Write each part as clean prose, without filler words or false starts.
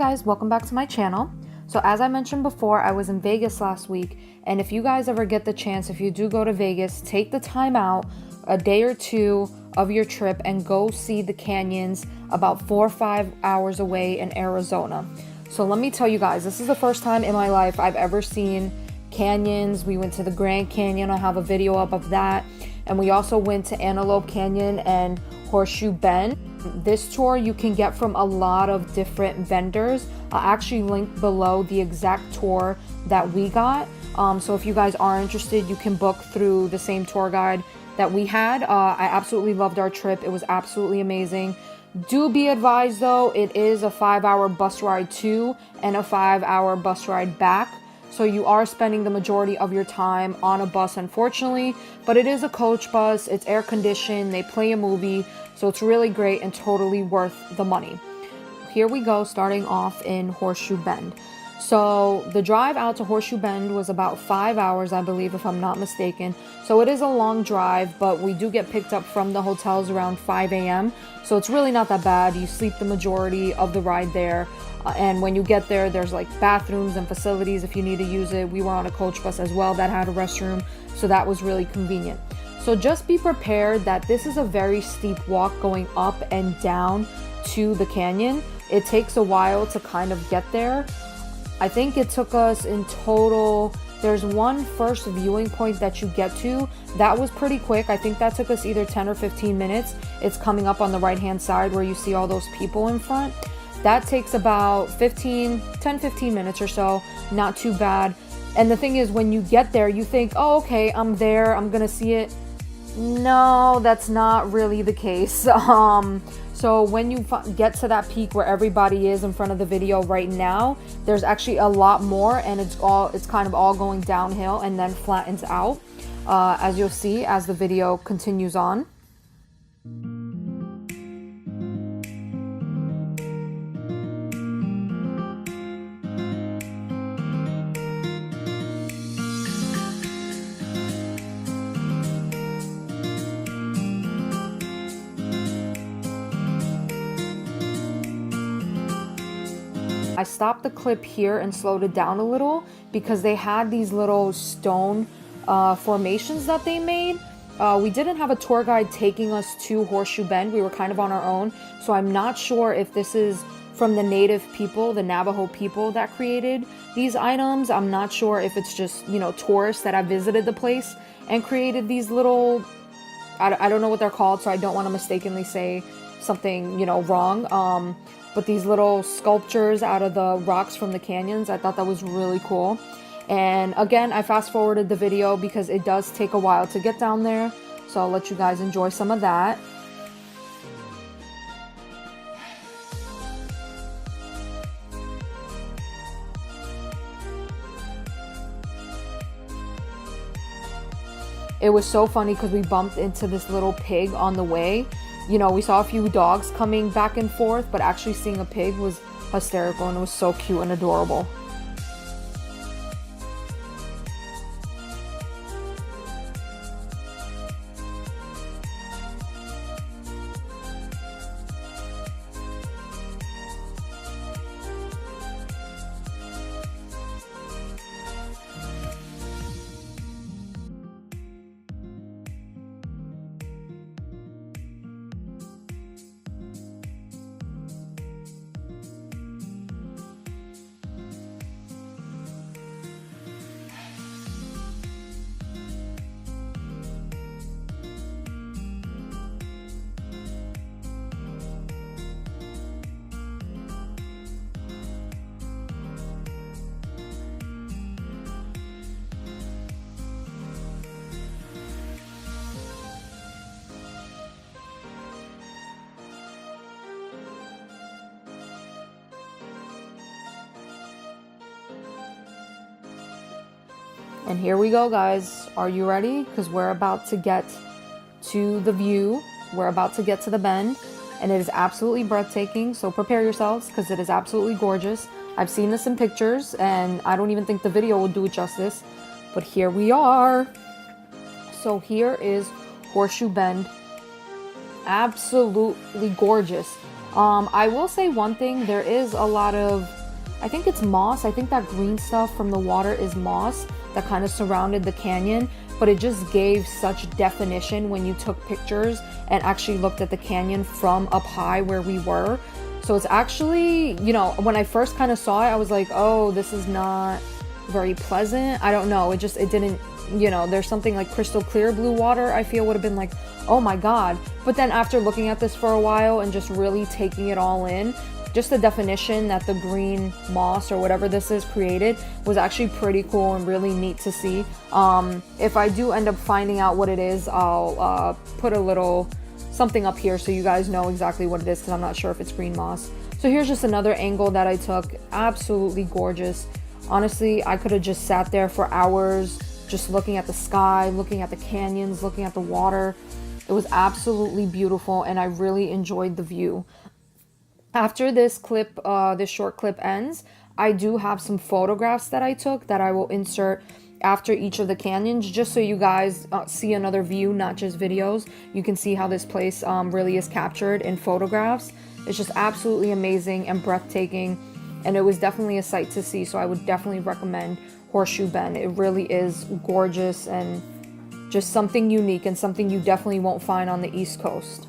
guys, welcome back to my channel. So as I mentioned before, I was in Vegas last week, and if you guys ever get the chance, if you do go to Vegas, take the time out, a day or two of your trip, and go see the canyons about 4 or 5 hours away in Arizona. So let me tell you guys, this is the first time in my life I've ever seen canyons. We went to the Grand Canyon. I have a video up of that. And we also went to Antelope Canyon and Horseshoe Bend. This tour you can get from a lot of different vendors. I'll actually link below the exact tour that we got. So if you guys are interested, you can book through the same tour guide that we had. I absolutely loved our trip. It was absolutely amazing. Do be advised though, it is a 5-hour bus ride to and a 5-hour bus ride back. So you are spending the majority of your time on a bus, unfortunately, but it is a coach bus. It's air conditioned. They play a movie. So it's really great and totally worth the money. Here we go, starting off in Horseshoe Bend. So the drive out to Horseshoe Bend was about 5 hours, I believe, if I'm not mistaken. So it is a long drive, but we do get picked up from the hotels around 5 a.m. So it's really not that bad. You sleep the majority of the ride there. And when you get there, there's like bathrooms and facilities if you need to use it. We were on a coach bus as well that had a restroom, so that was really convenient. So just be prepared that this is a very steep walk going up and down to the canyon. It takes a while to kind of get there. I think it took us in total, there's one first viewing point that you get to. That was pretty quick. I think that took us either 10 or 15 minutes. It's coming up on the right-hand side where you see all those people in front. That takes about 10-15 minutes or so. Not too bad. And the thing is, when you get there, you think, oh, okay, I'm there, I'm gonna see it. No, that's not really the case. So when you get to that peak where everybody is in front of the video right now, there's actually a lot more, and it's kind of all going downhill and then flattens out, as you'll see as the video continues on. I stopped the clip here and slowed it down a little because they had these little stone formations that they made. We didn't have a tour guide taking us to Horseshoe Bend. We were kind of on our own. So I'm not sure if this is from the native people, the Navajo people that created these items. I'm not sure if it's just, you know, tourists that have visited the place and created these little, I don't know what they're called, so I don't want to mistakenly say something, you know, wrong. But these little sculptures out of the rocks from the canyons, I thought that was really cool. And again, I fast forwarded the video because it does take a while to get down there. So I'll let you guys enjoy some of that. It was so funny because we bumped into this little pig on the way. You know, we saw a few dogs coming back and forth, but actually seeing a pig was hysterical, and it was so cute and adorable. And here we go, guys. Are you ready? Because we're about to get to the view. We're about to get to the bend, and it is absolutely breathtaking. So prepare yourselves because it is absolutely gorgeous. I've seen this in pictures, and I don't even think the video will do it justice. But here we are. So here is Horseshoe Bend. Absolutely gorgeous. I will say one thing, there is a lot of, I think it's moss. I think that green stuff from the water is moss that kind of surrounded the canyon, but it just gave such definition when you took pictures and actually looked at the canyon from up high where we were. So it's actually, you know, when I first kind of saw it, I was like, oh, this is not very pleasant. I don't know. It didn't, you know, there's something like crystal clear blue water, I feel would have been like, oh my God. But then after looking at this for a while and just really taking it all in, just the definition that the green moss or whatever this is created was actually pretty cool and really neat to see. If I do end up finding out what it is, I'll put a little something up here so you guys know exactly what it is, because I'm not sure if it's green moss. So here's just another angle that I took. Absolutely gorgeous. Honestly, I could have just sat there for hours just looking at the sky, looking at the canyons, looking at the water. It was absolutely beautiful and I really enjoyed the view. After this clip, this short clip ends, I do have some photographs that I took that I will insert after each of the canyons, just so you guys see another view, not just videos. You can see how this place really is captured in photographs. It's just absolutely amazing and breathtaking, and it was definitely a sight to see. So I would definitely recommend Horseshoe Bend. It really is gorgeous and just something unique and something you definitely won't find on the East Coast.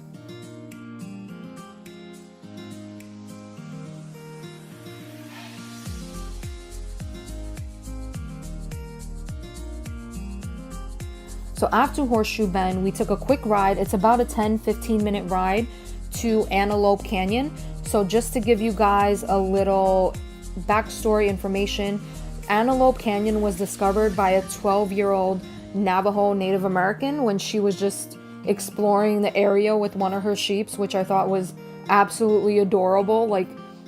So after Horseshoe Bend, we took a quick ride. It's about a 10-15 minute ride to Antelope Canyon. So just to give you guys a little backstory information, Antelope Canyon was discovered by a 12-year-old Navajo Native American when she was just exploring the area with one of her sheeps, which I thought was absolutely adorable. Like,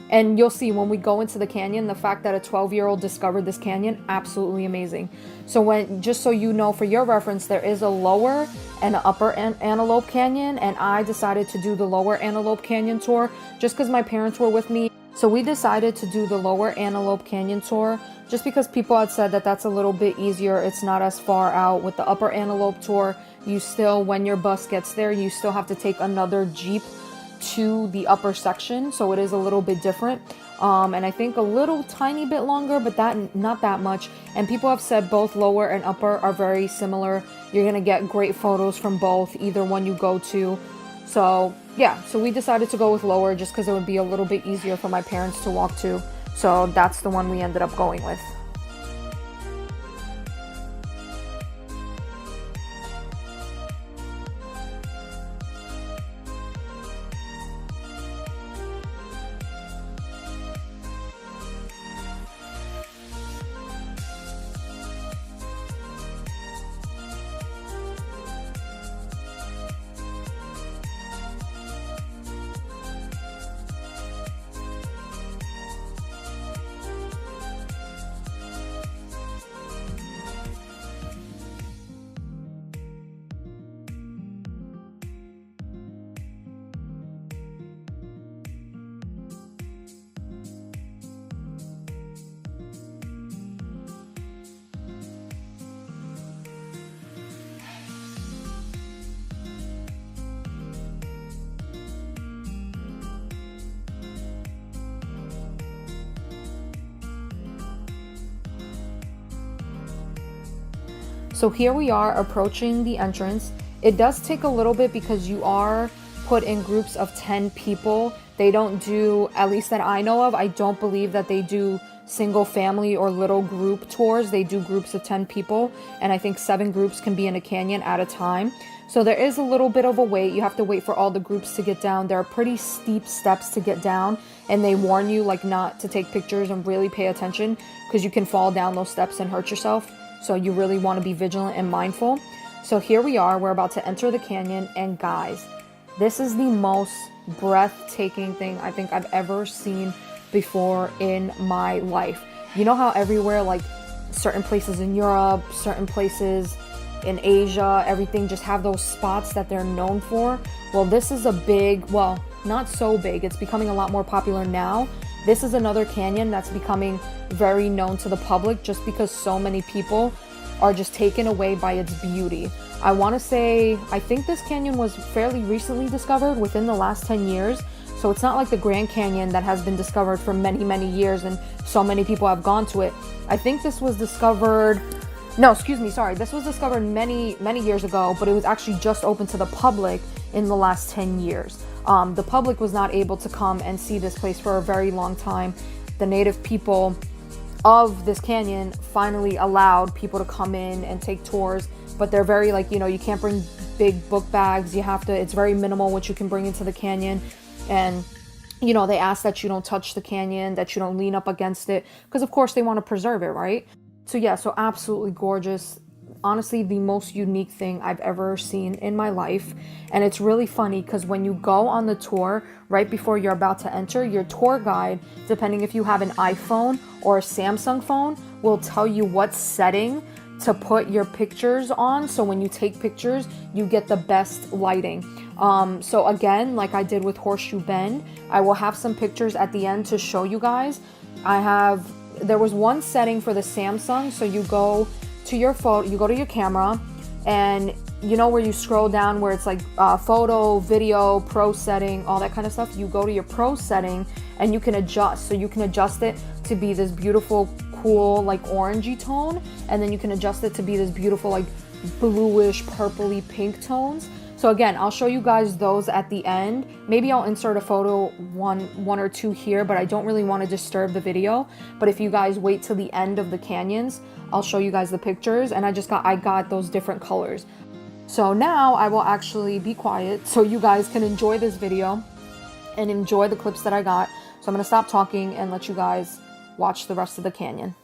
and you'll see when we go into the canyon, the fact that a 12-year-old discovered this canyon, absolutely amazing. So just so you know, for your reference, there is a lower and an upper Antelope Canyon, and I decided to do the lower Antelope Canyon tour just because my parents were with me. So we decided to do the lower Antelope Canyon tour just because people had said that that's a little bit easier. It's not as far out. With the upper Antelope tour, you still, when your bus gets there, you still have to take another Jeep to the upper section, so it is a little bit different, and I think a little tiny bit longer, but not that much. And people have said both lower and upper are very similar. You're gonna get great photos from both, either one you go to. So yeah, so we decided to go with lower just because it would be a little bit easier for my parents to walk to. So that's the one we ended up going with. So here we are approaching the entrance. It does take a little bit because you are put in groups of 10 people. They don't do, at least that I know of, I don't believe that they do single family or little group tours. They do groups of 10 people, and I think 7 groups can be in a canyon at a time. So there is a little bit of a wait. You have to wait for all the groups to get down. There are pretty steep steps to get down, and they warn you like not to take pictures and really pay attention because you can fall down those steps and hurt yourself. So you really want to be vigilant and mindful. So here we are, we're about to enter the canyon, and guys, this is the most breathtaking thing I think I've ever seen before in my life. You know how everywhere, like certain places in Europe, certain places in Asia, everything just have those spots that they're known for? Well, this is a big, well, not so big, it's becoming a lot more popular now. This is another canyon that's becoming very known to the public just because so many people are just taken away by its beauty. I want to say, I think this canyon was fairly recently discovered within the last 10 years. So it's not like the Grand Canyon that has been discovered for many, many years and so many people have gone to it. I think this was discovered, no, excuse me, sorry. This was discovered many, many years ago, but it was actually just open to the public in the last 10 years. The public was not able to come and see this place for a very long time. The native people of this canyon finally allowed people to come in and take tours, but they're very like, you know, you can't bring big book bags. You have to, it's very minimal what you can bring into the canyon. And, you know, they ask that you don't touch the canyon, that you don't lean up against it, because of course they want to preserve it, right? So yeah, so absolutely gorgeous. Honestly, the most unique thing I've ever seen in my life. And it's really funny because when you go on the tour, right before you're about to enter, your tour guide, depending if you have an iPhone or a Samsung phone, will tell you what setting to put your pictures on. So when you take pictures, you get the best lighting. So again, like I did with Horseshoe Bend, I will have some pictures at the end to show you guys. There was one setting for the Samsung. So you go to your phone, you go to your camera, and you know where you scroll down where it's like photo, video, pro setting, all that kind of stuff. You go to your pro setting and you can adjust. So you can adjust it to be this beautiful, cool, like orangey tone, and then you can adjust it to be this beautiful, like bluish, purpley pink tones. So again, I'll show you guys those at the end. Maybe I'll insert a photo, one or two here, but I don't really want to disturb the video. But if you guys wait till the end of the canyons, I'll show you guys the pictures. And I got those different colors. So now I will actually be quiet so you guys can enjoy this video and enjoy the clips that I got. So I'm going to stop talking and let you guys watch the rest of the canyon.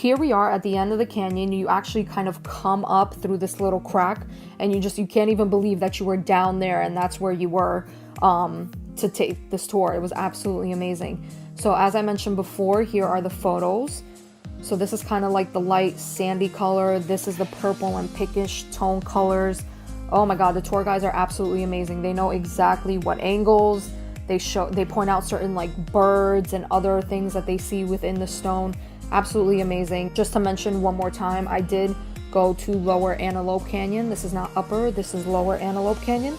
here we are at the end of the canyon. You actually kind of come up through this little crack, and you can't even believe that you were down there, and that's where you were to take this tour. It was absolutely amazing. So as I mentioned before, here are the photos. So this is kind of like the light sandy color. This is the purple and pinkish tone colors. Oh my God, the tour guides are absolutely amazing. They know exactly what angles. They point out certain like birds and other things that they see within the stone. Absolutely amazing. Just to mention one more time, I did go to Lower Antelope Canyon. This is not Upper, this is Lower Antelope Canyon.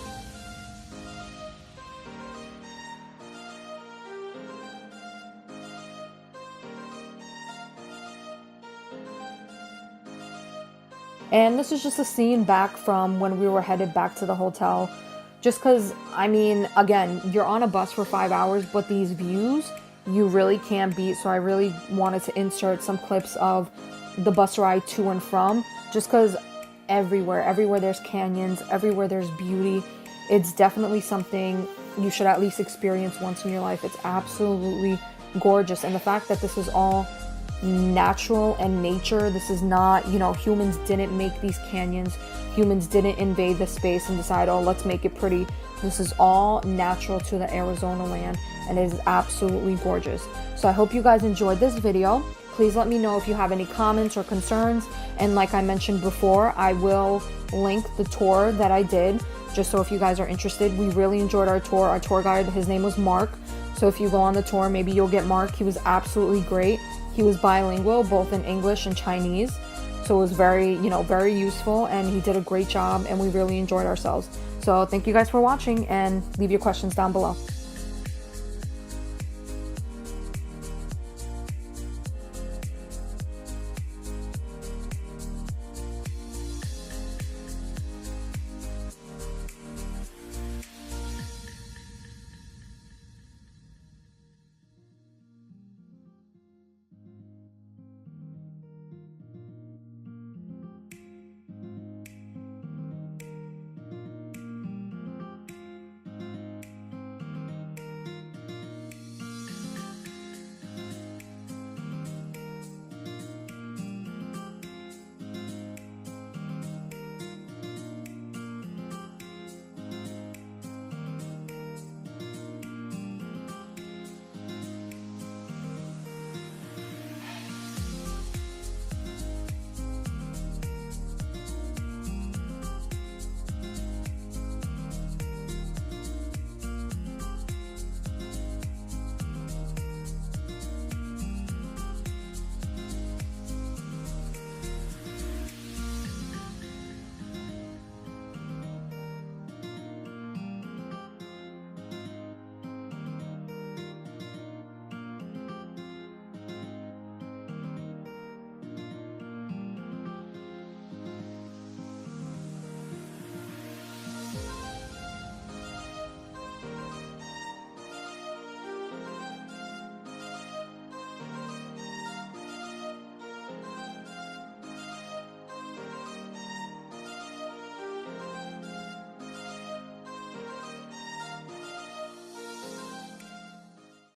And this is just a scene back from when we were headed back to the hotel. Just because, I mean, again, you're on a bus for 5 hours, but these views, you really can't beat. So I really wanted to insert some clips of the bus ride to and from. Just because everywhere there's canyons, everywhere there's beauty. It's definitely something you should at least experience once in your life. It's absolutely gorgeous. And the fact that this is all natural and nature, this is not, you know, humans didn't make these canyons, humans didn't invade the space and decide, oh, let's make it pretty. This is all natural to the Arizona land, and it is absolutely gorgeous. So I hope you guys enjoyed this video. Please let me know if you have any comments or concerns, and like I mentioned before, I will link the tour that I did, just so if you guys are interested. We really enjoyed our tour. Our tour guide, his name was Mark, so if you go on the tour, maybe you'll get Mark. He was absolutely great. He was bilingual, both in English and Chinese. So it was very, you know, very useful, and he did a great job, and we really enjoyed ourselves. So thank you guys for watching, and leave your questions down below.